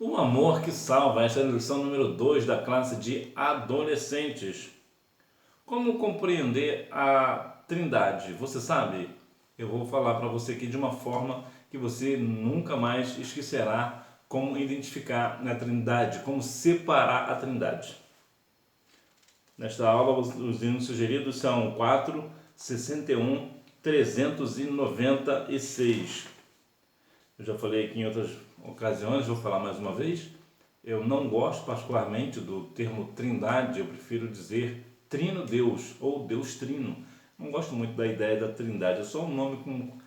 O amor que salva. Esta é a lição número 2 da classe de adolescentes. Como compreender a Trindade? Você sabe? Eu vou falar para você aqui de uma forma que você nunca mais esquecerá como identificar a Trindade, como separar a Trindade. Nesta aula, os hinos sugeridos são 4, 61, 396. Eu já falei aqui em outras ocasiões, vou falar mais uma vez. Eu não gosto particularmente do termo Trindade, eu prefiro dizer Trino Deus ou Deus Trino. Não gosto muito da ideia da Trindade, é só um nome com...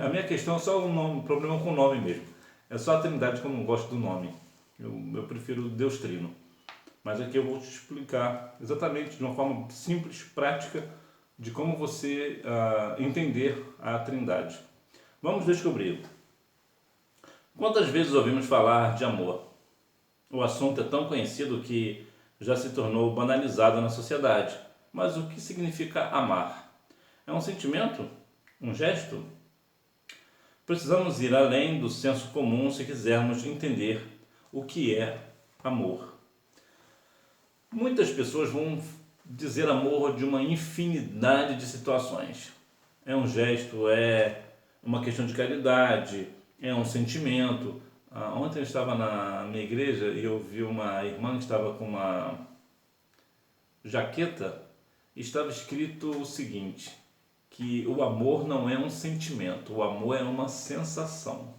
A minha questão é só um nome, problema com o nome mesmo. É só a Trindade que eu não gosto do nome. Eu prefiro Deus Trino. Mas aqui eu vou te explicar exatamente de uma forma simples, prática, de como você entender a Trindade. Vamos descobrir. Quantas vezes ouvimos falar de amor? O assunto é tão conhecido que já se tornou banalizado na sociedade. Mas o que significa amar? É um sentimento? Um gesto? Precisamos ir além do senso comum se quisermos entender o que é amor. Muitas pessoas vão dizer amor de uma infinidade de situações. É um gesto, é uma questão de caridade, é um sentimento. Ontem eu estava na minha igreja e eu vi uma irmã que estava com uma jaqueta e estava escrito o seguinte, que o amor não é um sentimento, o amor é uma sensação.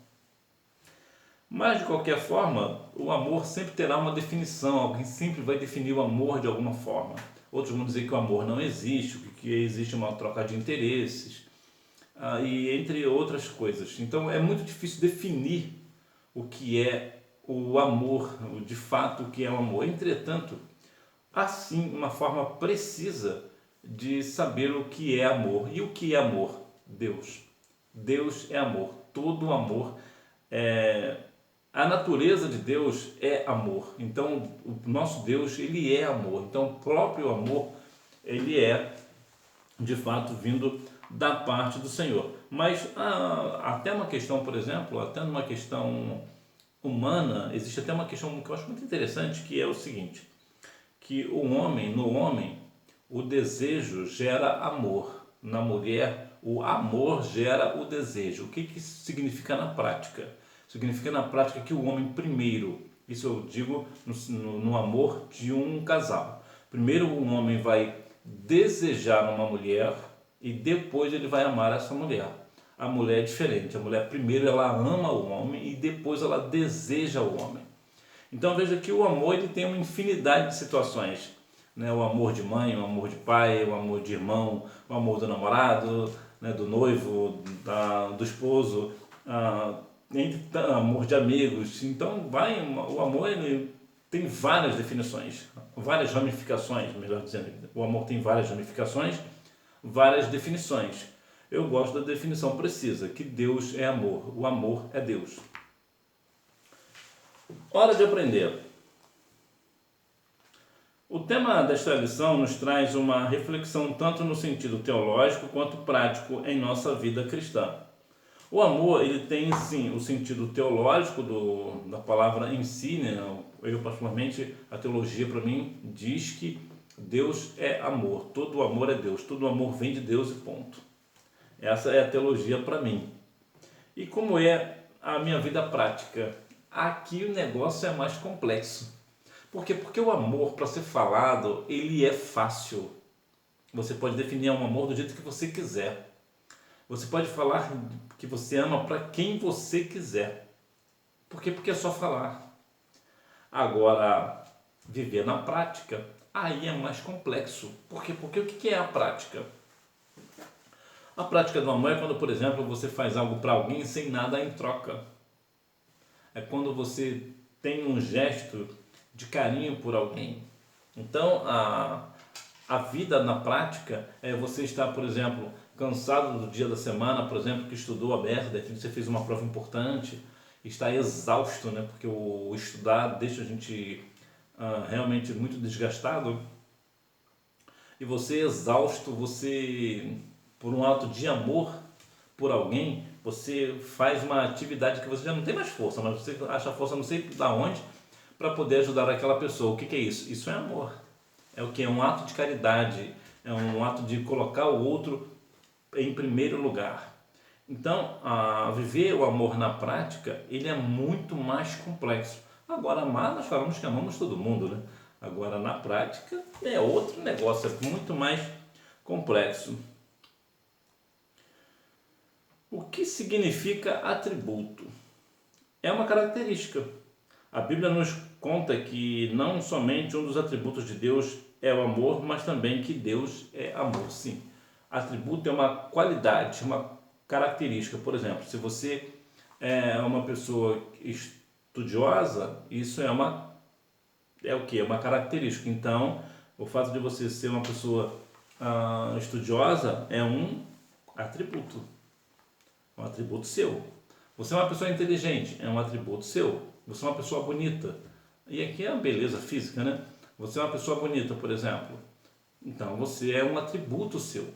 Mas, de qualquer forma, o amor sempre terá uma definição, alguém sempre vai definir o amor de alguma forma. Outros vão dizer que o amor não existe, que existe uma troca de interesses, e entre outras coisas. Então, é muito difícil definir o que é o amor, de fato, o que é o amor. Entretanto, há sim uma forma precisa de saber o que é amor. E o que é amor? Deus. Deus é amor. Todo amor é... A natureza de Deus é amor. Então, o nosso Deus, ele é amor. Então, o próprio amor, ele é, de fato, vindo da parte do Senhor. Mas até uma questão, por exemplo, até numa questão humana, existe até uma questão que eu acho muito interessante, que é o seguinte, que no homem, o desejo gera amor. Na mulher, o amor gera o desejo. O que isso significa na prática? Significa na prática que o homem primeiro, isso eu digo no amor de um casal. Primeiro um homem vai desejar uma mulher e depois ele vai amar essa mulher. A mulher é diferente, a mulher primeiro ela ama o homem e depois ela deseja o homem. Então veja que o amor ele tem uma infinidade de situações. Né? O amor de mãe, o amor de pai, o amor de irmão, o amor do namorado, né? Do noivo, do esposo, amor de amigos. Então o amor ele tem várias definições, várias ramificações, melhor dizendo. O amor tem várias ramificações, várias definições. Eu gosto da definição precisa, que Deus é amor, o amor é Deus. Hora de aprender. O tema desta lição nos traz uma reflexão tanto no sentido teológico quanto prático em nossa vida cristã. O amor ele tem sim o sentido teológico da palavra em si, né? Eu particularmente, a teologia para mim diz que Deus é amor, todo amor é Deus, todo amor vem de Deus e ponto. Essa é a teologia para mim. E como é a minha vida prática? Aqui o negócio é mais complexo. Por quê? Porque o amor, para ser falado, ele é fácil. Você pode definir um amor do jeito que você quiser. Você pode falar que você ama para quem você quiser. Por quê? Porque é só falar. Agora, viver na prática, aí é mais complexo. Por quê? Porque o que é a prática? A prática do amor é quando, por exemplo, você faz algo para alguém sem nada em troca. É quando você tem um gesto de carinho por alguém. Então, a vida na prática é você estar, por exemplo, cansado do dia da semana, por exemplo, que estudou a beça, de repente você fez uma prova importante, está exausto, né? Porque o estudar deixa a gente realmente muito desgastado. E você exausto, você, por um ato de amor por alguém, Você faz uma atividade que você já não tem mais força, mas você acha força não sei da onde para poder ajudar aquela pessoa. O que que é isso? Isso é amor. É o que? É um ato de caridade, é um ato de colocar o outro em primeiro lugar. Então, viver o amor na prática, ele é muito mais complexo. Agora, amar, nós falamos que amamos todo mundo, né? Agora, na prática, é outro negócio, é muito mais complexo. O que significa atributo? É uma característica. A Bíblia nos conta que não somente um dos atributos de Deus é o amor, mas também que Deus é amor, sim. Atributo é uma qualidade, uma característica. Por exemplo, se você é uma pessoa estudiosa, isso é o que? É uma característica. Então, o fato de você ser uma pessoa estudiosa é um atributo seu. Você é uma pessoa inteligente, é um atributo seu. Você é uma pessoa bonita. E aqui é a beleza física, né? Você é uma pessoa bonita, por exemplo. Então, você é um atributo seu.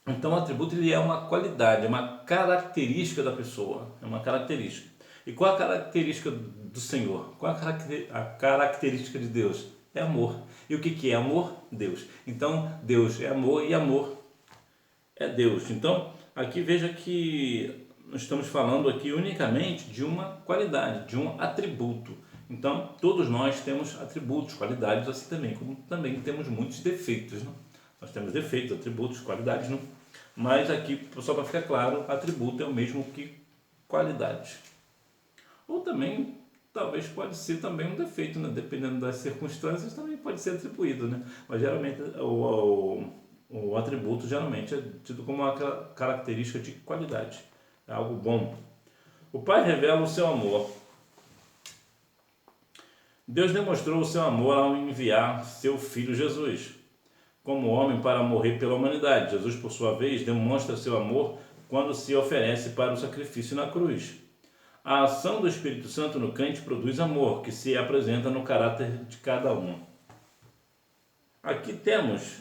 Então, o atributo ele é uma qualidade, é uma característica da pessoa. É uma característica. E qual a característica do Senhor? Qual a característica de Deus? É amor. E o que é amor? Deus. Então, Deus é amor e amor é Deus. Então, aqui veja que nós estamos falando aqui unicamente de uma qualidade, de um atributo. Então, todos nós temos atributos, qualidades assim também, como também temos muitos defeitos. Né? Nós temos defeitos, atributos, qualidades, né? Mas aqui, só para ficar claro, atributo é o mesmo que qualidade. Ou também, talvez pode ser também um defeito, né? Dependendo das circunstâncias, também pode ser atribuído, né? Mas geralmente o atributo geralmente é tido como uma característica de qualidade, é algo bom. O Pai revela o seu amor. Deus demonstrou o seu amor ao enviar seu Filho Jesus como homem para morrer pela humanidade. Jesus, por sua vez, demonstra seu amor quando se oferece para o sacrifício na cruz. A ação do Espírito Santo no crente produz amor, que se apresenta no caráter de cada um. Aqui temos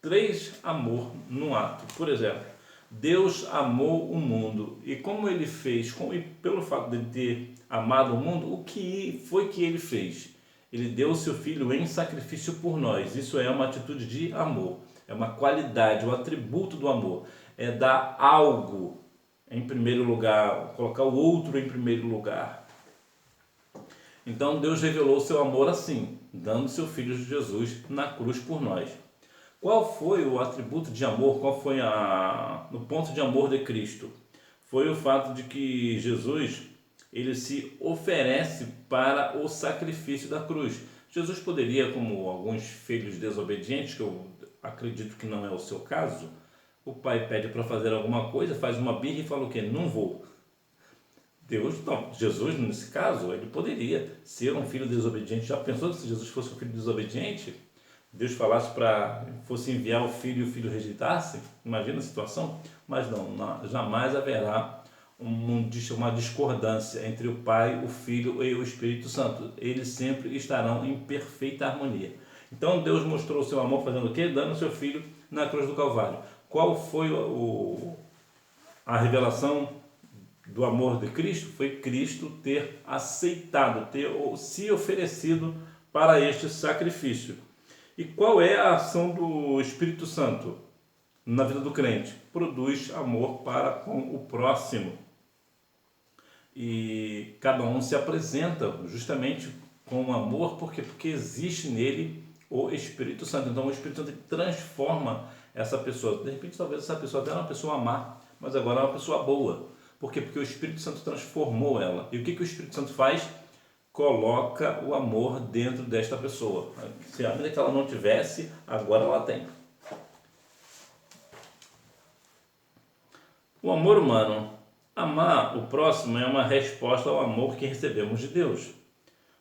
3 amor no ato. Por exemplo, Deus amou o mundo. E como ele fez, e pelo fato de ele ter amado o mundo, o que foi que ele fez? Ele deu o seu filho em sacrifício por nós. Isso é uma atitude de amor. É uma qualidade, um atributo do amor. É dar algo em primeiro lugar, colocar o outro em primeiro lugar. Então Deus revelou o seu amor assim, dando seu filho Jesus na cruz por nós. Qual foi o atributo de amor? Qual foi o ponto de amor de Cristo? Foi o fato de que Jesus ele se oferece para o sacrifício da cruz. Jesus poderia, como alguns filhos desobedientes, que eu acredito que não é o seu caso, o pai pede para fazer alguma coisa, faz uma birra e fala o quê? Não vou. Jesus, nesse caso, ele poderia ser um filho desobediente. Já pensou se Jesus fosse um filho desobediente? Deus fosse enviar o filho e o filho rejeitasse? Imagina a situação. Mas não, jamais haverá uma discordância entre o Pai, o Filho e o Espírito Santo. Eles sempre estarão em perfeita harmonia. Então Deus mostrou o seu amor fazendo o quê? Dando o seu filho na cruz do Calvário. Qual foi a revelação do amor de Cristo? Foi Cristo ter aceitado, ter se oferecido para este sacrifício. E qual é a ação do Espírito Santo na vida do crente? Produz amor para com o próximo. E cada um se apresenta justamente com amor, porque existe nele o Espírito Santo. Então o Espírito Santo transforma essa pessoa. De repente talvez essa pessoa até era uma pessoa má, mas agora é uma pessoa boa. Por quê? Porque o Espírito Santo transformou ela. E o que o Espírito Santo faz? Coloca o amor dentro desta pessoa. Se ainda que ela não tivesse, agora ela tem. O amor humano. Amar o próximo é uma resposta ao amor que recebemos de Deus.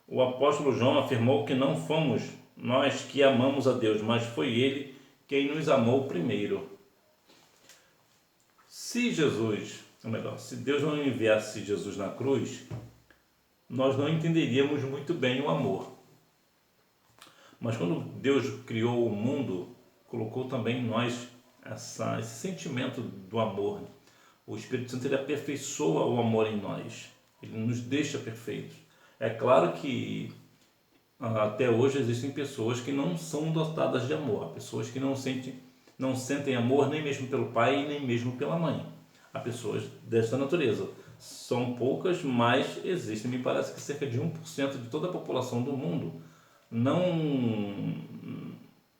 O apóstolo João afirmou que não fomos nós que amamos a Deus, mas foi Ele quem nos amou primeiro. Se Deus não enviasse Jesus na cruz, nós não entenderíamos muito bem o amor. Mas quando Deus criou o mundo, colocou também em nós esse sentimento do amor. O Espírito Santo ele aperfeiçoa o amor em nós, ele nos deixa perfeitos. É claro que até hoje existem pessoas que não são dotadas de amor, há pessoas que não sentem amor nem mesmo pelo pai nem mesmo pela mãe. Há pessoas desta natureza. São poucas, mas existem. Me parece que cerca de 1% de toda a população do mundo não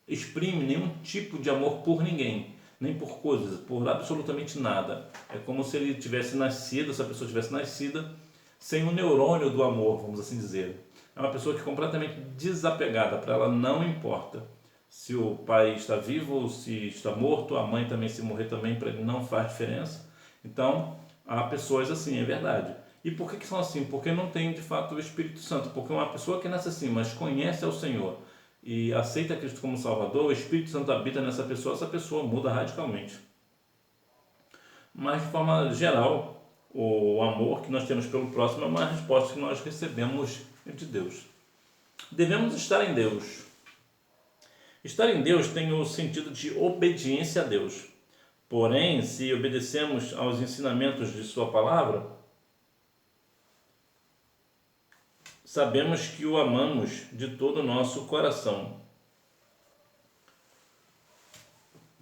exprime nenhum tipo de amor por ninguém, nem por coisas, por absolutamente nada. É como se ele tivesse nascido, essa pessoa tivesse nascida sem o neurônio do amor, vamos assim dizer. É uma pessoa que é completamente desapegada, para ela não importa se o pai está vivo ou se está morto, a mãe também, se morrer também, para ele não faz diferença. Então, há pessoas assim, é verdade. E por que são assim? Porque não tem de fato o Espírito Santo. Porque uma pessoa que nasce assim, mas conhece ao Senhor e aceita Cristo como Salvador, o Espírito Santo habita nessa pessoa, essa pessoa muda radicalmente. Mas de forma geral, o amor que nós temos pelo próximo é uma resposta que nós recebemos de Deus. Devemos estar em Deus. Estar em Deus tem o sentido de obediência a Deus. Porém, se obedecemos aos ensinamentos de Sua palavra, sabemos que o amamos de todo o nosso coração.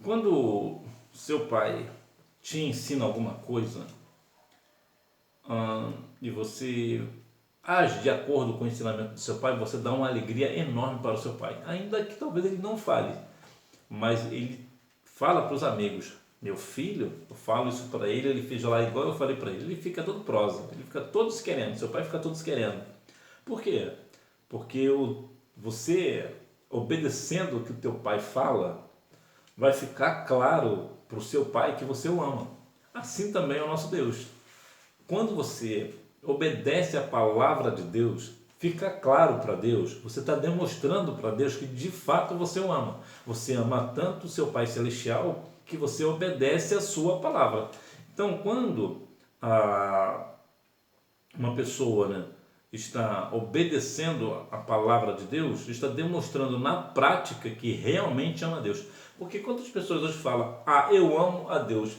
Quando seu pai te ensina alguma coisa e você age de acordo com o ensinamento do seu pai, você dá uma alegria enorme para o seu pai. Ainda que talvez ele não fale, mas ele fala para os amigos. Meu filho, eu falo isso para ele, ele fez lá igual eu falei para ele. Ele fica todo prosa, ele fica todos querendo, seu pai fica todos querendo. Por quê? Porque você, obedecendo o que o teu pai fala, vai ficar claro para o seu pai que você o ama. Assim também é o nosso Deus. Quando você obedece a palavra de Deus, fica claro para Deus, você está demonstrando para Deus que de fato você o ama. Você ama tanto o seu Pai Celestial que você obedece a sua palavra. Então, quando uma pessoa, está obedecendo a palavra de Deus, está demonstrando na prática que realmente ama a Deus. Porque quantas pessoas hoje falam, eu amo a Deus,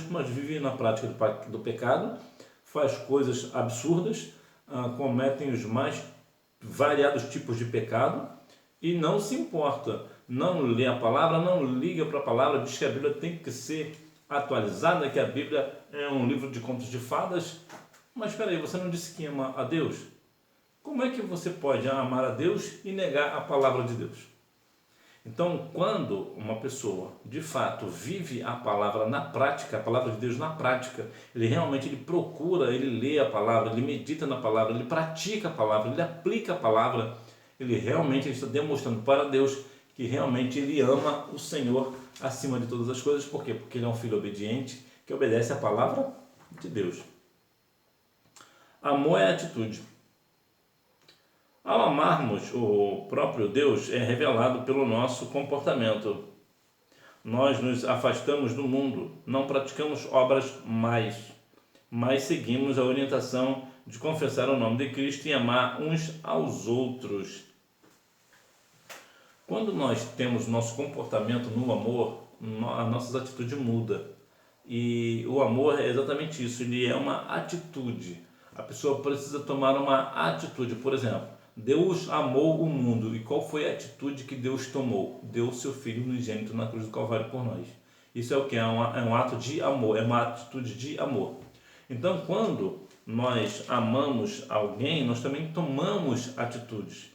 mas vivem na prática do pecado, faz coisas absurdas, cometem os mais variados tipos de pecado e não se importa, não lê a palavra, não liga para a palavra, diz que a Bíblia tem que ser atualizada, que a Bíblia é um livro de contos de fadas. Mas espera aí, você não disse que ama a Deus? Como é que você pode amar a Deus e negar a palavra de Deus? Então, quando uma pessoa, de fato, vive a palavra na prática, a palavra de Deus na prática, ele realmente procura, ele lê a palavra, ele medita na palavra, ele pratica a palavra, ele aplica a palavra, ele realmente está demonstrando para Deus que realmente ele ama o Senhor acima de todas as coisas. Por quê? Porque ele é um filho obediente que obedece a palavra de Deus. Amor é atitude. Ao amarmos o próprio Deus, é revelado pelo nosso comportamento. Nós nos afastamos do mundo, não praticamos obras mas seguimos a orientação de confessar o nome de Cristo e amar uns aos outros. Quando nós temos nosso comportamento no amor, a nossa atitude muda. E o amor é exatamente isso, ele é uma atitude. A pessoa precisa tomar uma atitude. Por exemplo, Deus amou o mundo. E qual foi a atitude que Deus tomou? Deu o seu Filho unigênito na cruz do Calvário por nós. Isso é o que? É um ato de amor, é uma atitude de amor. Então, quando nós amamos alguém, nós também tomamos atitudes,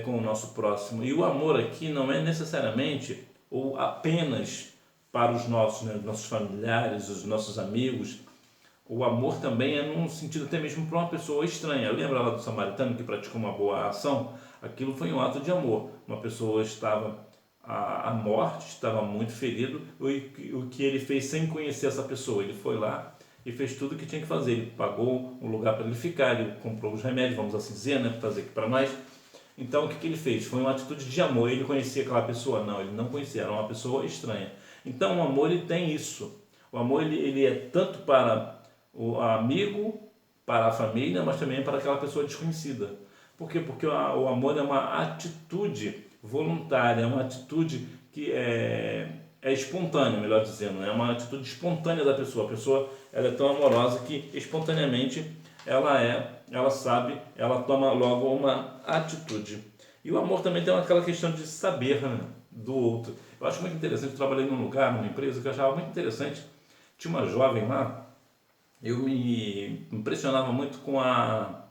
com o nosso próximo. E o amor aqui não é necessariamente ou apenas para os nossos familiares, os nossos amigos. O amor também é num sentido até mesmo para uma pessoa estranha. Lembra lá do samaritano que praticou uma boa ação? Aquilo foi um ato de amor. Uma pessoa estava à morte, estava muito ferido. O que ele fez sem conhecer essa pessoa? Ele foi lá e fez tudo o que tinha que fazer. Ele pagou um lugar para ele ficar, ele comprou os remédios, vamos assim dizer, para trazer aqui para nós. Então, o que ele fez? Foi uma atitude de amor. Ele conhecia aquela pessoa? Não, ele não conhecia, era uma pessoa estranha. Então, o amor ele tem isso. O amor ele é tanto para o amigo, para a família, mas também para aquela pessoa desconhecida. Por quê? Porque o amor é uma atitude voluntária, é uma atitude que é espontâneo, melhor dizendo, é uma atitude espontânea da pessoa. A pessoa ela é tão amorosa que espontaneamente ela sabe, ela toma logo uma atitude. E o amor também tem aquela questão de saber, né, do outro. Eu acho muito interessante, eu trabalhei num lugar, numa empresa, que eu achava muito interessante. Tinha uma jovem lá, eu me impressionava muito com a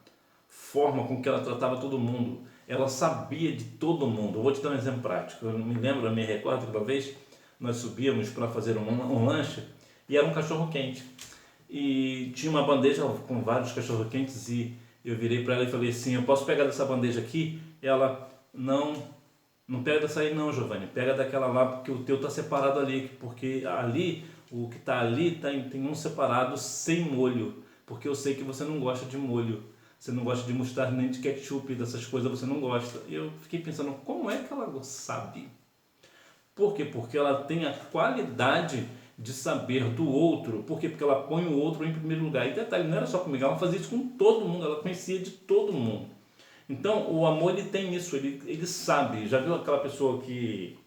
forma com que ela tratava todo mundo. Ela sabia de todo mundo. Eu vou te dar um exemplo prático. Eu me lembro, eu me recordo que uma vez nós subíamos para fazer um lanche e era um cachorro quente. E tinha uma bandeja com vários cachorro quentes e eu virei para ela e falei assim, eu posso pegar dessa bandeja aqui? E ela, não pega dessa aí não, Giovanni, pega daquela lá porque o teu está separado ali, porque ali, o que está ali tem um separado sem molho, porque eu sei que você não gosta de molho, você não gosta de mostarda nem de ketchup, dessas coisas você não gosta. E eu fiquei pensando, como é que ela sabe? Por quê? Porque ela tem a qualidade de saber do outro. Por quê? Porque ela põe o outro em primeiro lugar. E detalhe, não era só comigo, ela fazia isso com todo mundo, ela conhecia de todo mundo. Então, o amor ele tem isso, ele sabe. Já viu aquela pessoa que...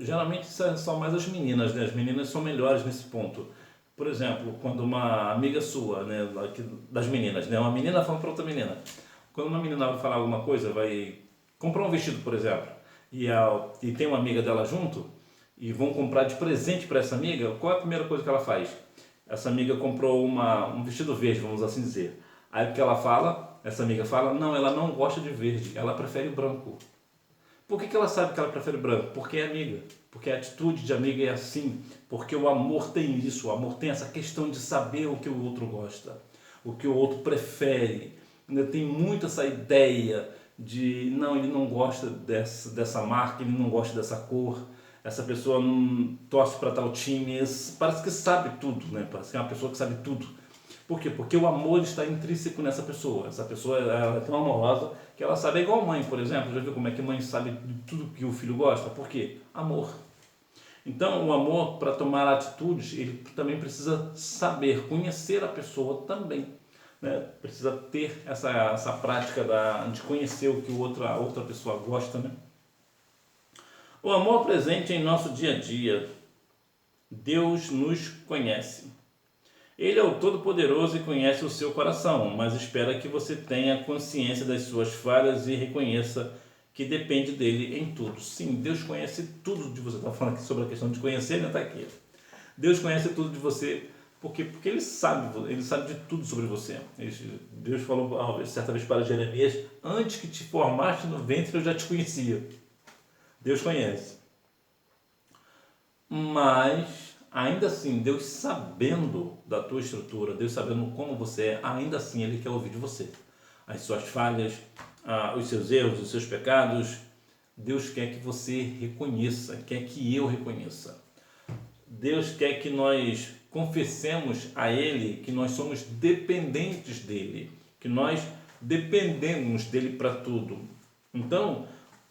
Geralmente são mais as meninas, né? As meninas são melhores nesse ponto. Por exemplo, quando uma amiga sua, né, das meninas, né, uma menina fala para outra menina. Quando uma menina vai falar alguma coisa, vai comprar um vestido, por exemplo, e tem uma amiga dela junto, e vão comprar de presente para essa amiga, qual é a primeira coisa que ela faz? Essa amiga comprou um vestido verde, vamos assim dizer. Aí o que ela fala? Essa amiga fala, não, ela não gosta de verde, ela prefere branco. Por que ela sabe que ela prefere branco? Porque é amiga. Porque a atitude de amiga é assim. Porque o amor tem isso. O amor tem essa questão de saber o que o outro gosta. O que o outro prefere. Ainda tem muito essa ideia de, não, ele não gosta dessa marca, ele não gosta dessa cor. Essa pessoa não torce para tal time. Parece que sabe tudo, né? Parece que é uma pessoa que sabe tudo. Por quê? Porque o amor está intrínseco nessa pessoa. Essa pessoa ela é tão amorosa que ela sabe, é igual mãe, por exemplo. Já viu como é que mãe sabe de tudo que o filho gosta? Por quê? Amor. Então, o amor, para tomar atitudes, ele também precisa saber, conhecer a pessoa também. Né? Precisa ter essa prática de conhecer o que a outra pessoa gosta. Né? O amor presente em nosso dia a dia. Deus nos conhece. Ele é o Todo-Poderoso e conhece o seu coração, mas espera que você tenha consciência das suas falhas e reconheça que depende dele em tudo. Sim, Deus conhece tudo de você. Está falando aqui sobre a questão de conhecer, né? Está aqui. Deus conhece tudo de você, porque ele sabe de tudo sobre você. Deus falou certa vez para Jeremias, antes que te formaste no ventre eu já te conhecia. Deus conhece. Mas... ainda assim, Deus sabendo da tua estrutura, Deus sabendo como você é, ainda assim Ele quer ouvir de você. As suas falhas, os seus erros, os seus pecados, Deus quer que você reconheça, quer que eu reconheça. Deus quer que nós confessemos a Ele que nós somos dependentes dEle, que nós dependemos dEle para tudo. Então,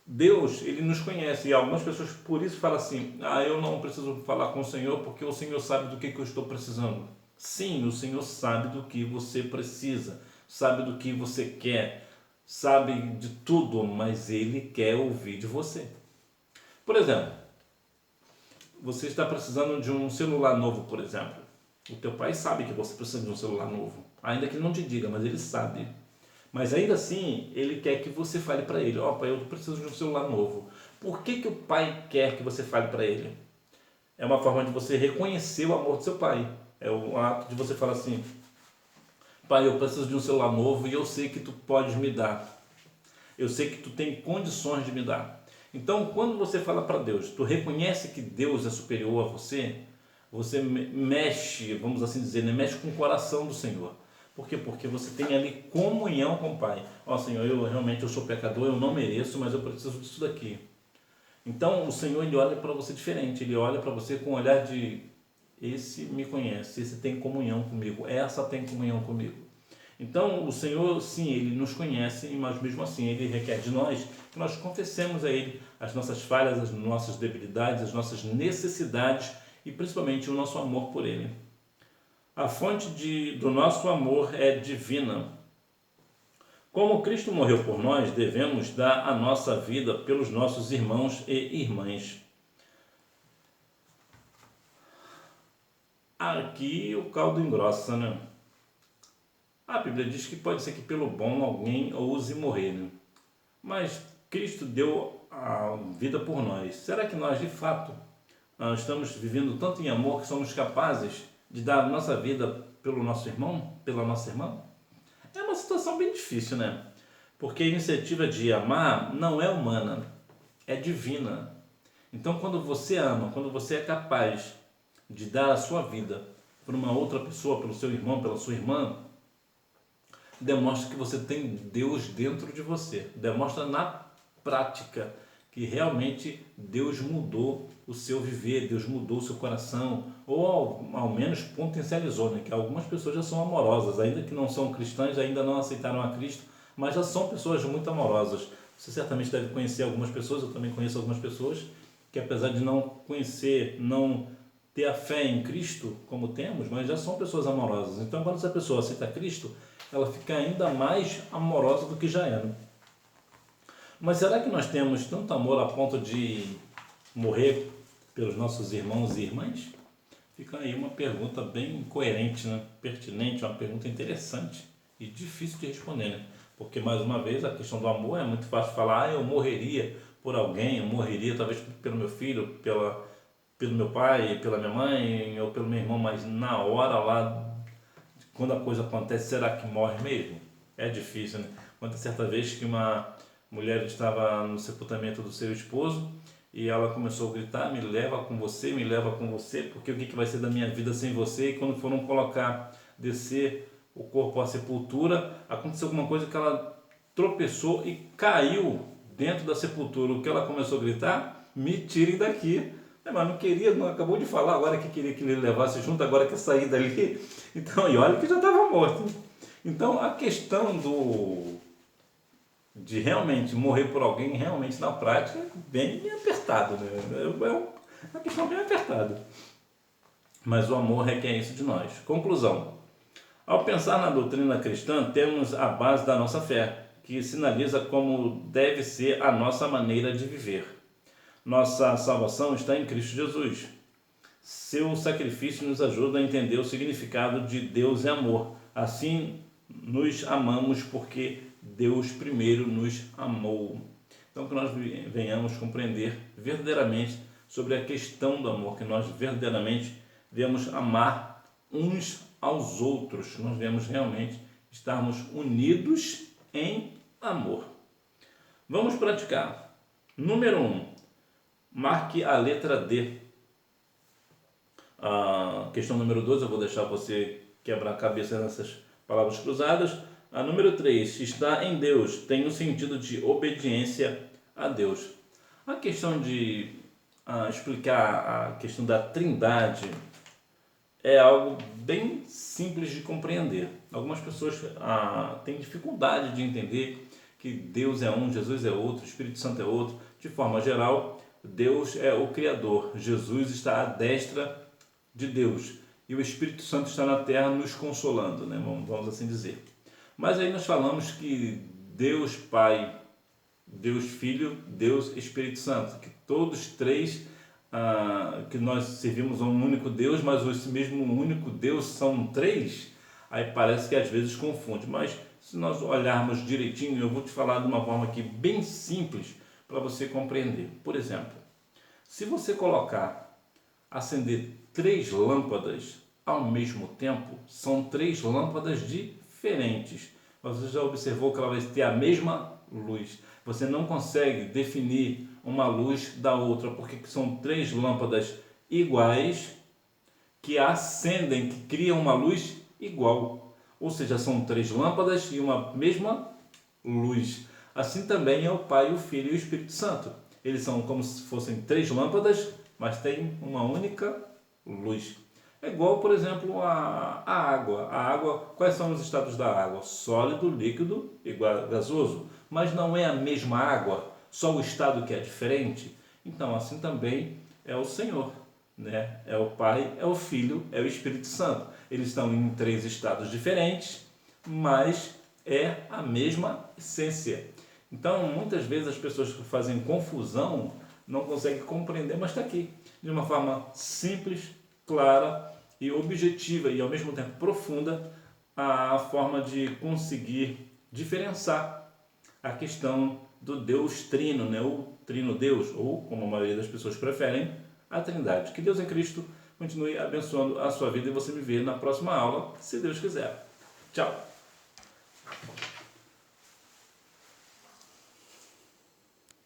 Deus, Ele nos conhece, e algumas pessoas por isso falam assim, eu não preciso falar com o Senhor porque o Senhor sabe do que eu estou precisando. Sim, o Senhor sabe do que você precisa, sabe do que você quer, sabe de tudo, mas Ele quer ouvir de você. Por exemplo, você está precisando de um celular novo, por exemplo. O teu pai sabe que você precisa de um celular novo, ainda que ele não te diga, mas ele sabe. Mas ainda assim, ele quer que você fale para ele, pai, eu preciso de um celular novo. Por que o pai quer que você fale para ele? É uma forma de você reconhecer o amor do seu pai. É o ato de você falar assim, pai, eu preciso de um celular novo e eu sei que tu podes me dar. Eu sei que tu tem condições de me dar. Então, quando você fala para Deus, tu reconhece que Deus é superior a você, você mexe, vamos assim dizer, né? Mexe com o coração do Senhor. Por quê? Porque você tem ali comunhão com o Pai. Senhor, eu sou pecador, eu não mereço, mas eu preciso disso daqui. Então, o Senhor, Ele olha para você diferente. Ele olha para você com o olhar de, esse me conhece, esse tem comunhão comigo, essa tem comunhão comigo. Então, o Senhor, sim, Ele nos conhece, mas mesmo assim, Ele requer de nós que nós confessemos a Ele as nossas falhas, as nossas debilidades, as nossas necessidades e principalmente o nosso amor por Ele. A fonte do nosso amor é divina. Como Cristo morreu por nós, devemos dar a nossa vida pelos nossos irmãos e irmãs. aqui o caldo engrossa, né? A Bíblia diz que pode ser que pelo bom alguém ouse morrer, né? Mas Cristo deu a vida por nós. Será que nós, de fato, estamos vivendo tanto em amor que somos capazes de dar a nossa vida pelo nosso irmão, pela nossa irmã? É uma situação bem difícil, né? Porque a iniciativa de amar não é humana, é divina. Então, quando você ama, quando você é capaz de dar a sua vida por uma outra pessoa, pelo seu irmão, pela sua irmã, demonstra que você tem Deus dentro de você. Demonstra na prática que realmente Deus mudou o seu viver, Deus mudou o seu coração, ou ao menos potencializou, né? Que algumas pessoas já são amorosas, ainda que não são cristãs, ainda não aceitaram a Cristo, mas já são pessoas muito amorosas. Você certamente deve conhecer algumas pessoas, eu também conheço algumas pessoas, que apesar de não conhecer, não ter a fé em Cristo, como temos, mas já são pessoas amorosas. Então, quando essa pessoa aceita Cristo, ela fica ainda mais amorosa do que já era. Mas será que nós temos tanto amor a ponto de morrer pelos nossos irmãos e irmãs? Fica aí uma pergunta bem coerente, né? Pertinente, uma pergunta interessante e difícil de responder, né? Porque, mais uma vez, a questão do amor é muito fácil falar, eu morreria por alguém, eu morreria talvez pelo meu filho, pelo meu pai, pela minha mãe ou pelo meu irmão, mas na hora lá, quando a coisa acontece, será que morre mesmo? É difícil, né? Conta certa vez que uma mulher estava no sepultamento do seu esposo e ela começou a gritar, me leva com você, porque o que vai ser da minha vida sem você? E quando foram descer o corpo à sepultura, aconteceu alguma coisa que ela tropeçou e caiu dentro da sepultura. O que ela começou a gritar? Me tirem daqui. Mas não queria, não acabou de falar agora que queria que ele levasse junto, agora quer sair dali. Então, e olha que já estava morto. Então, a questão de realmente morrer por alguém, realmente na prática, é bem apertado, né? É uma questão bem apertada. Mas o amor requer isso de nós. Conclusão. Ao pensar na doutrina cristã, temos a base da nossa fé, que sinaliza como deve ser a nossa maneira de viver. Nossa salvação está em Cristo Jesus. Seu sacrifício nos ajuda a entender o significado de Deus é amor. Assim, nos amamos porque Deus primeiro nos amou. Então, que nós venhamos compreender verdadeiramente sobre a questão do amor, que nós verdadeiramente devemos amar uns aos outros. Nós devemos realmente estarmos unidos em amor. Vamos praticar. Número 1. Marque a letra D. A questão número 2, eu vou deixar você quebrar a cabeça nessas palavras cruzadas. A número 3, está em Deus, tem o sentido de obediência a Deus. A questão de explicar a questão da trindade é algo bem simples de compreender. Algumas pessoas têm dificuldade de entender que Deus é um, Jesus é outro, o Espírito Santo é outro. De forma geral, Deus é o Criador, Jesus está à destra de Deus e o Espírito Santo está na terra nos consolando, né? Vamos assim dizer. Mas aí nós falamos que Deus Pai, Deus Filho, Deus Espírito Santo, que todos três, que nós servimos a um único Deus, mas esse mesmo único Deus são três, aí parece que às vezes confunde. Mas se nós olharmos direitinho, eu vou te falar de uma forma aqui bem simples, para você compreender. Por exemplo, se você acender 3 lâmpadas ao mesmo tempo, são 3 lâmpadas diferentes. Você já observou que ela vai ter a mesma luz. Você não consegue definir uma luz da outra, porque são 3 lâmpadas iguais que acendem, que criam uma luz igual. Ou seja, são 3 lâmpadas e uma mesma luz. Assim também é o Pai, o Filho e o Espírito Santo. Eles são como se fossem 3 lâmpadas, mas têm uma única luz. É igual, por exemplo, a água. A água, quais são os estados da água? Sólido, líquido e gasoso. Mas não é a mesma água, só o estado que é diferente. Então, assim também é o Senhor, né? É o Pai, é o Filho, é o Espírito Santo. Eles estão em 3 estados diferentes, mas é a mesma essência. Então, muitas vezes as pessoas que fazem confusão não conseguem compreender, mas está aqui, de uma forma simples, clara, e objetiva e ao mesmo tempo profunda a forma de conseguir diferenciar a questão do Deus Trino, né? O Trino Deus, ou como a maioria das pessoas preferem, a Trindade. Que Deus em Cristo continue abençoando a sua vida e você me vê na próxima aula, se Deus quiser. Tchau!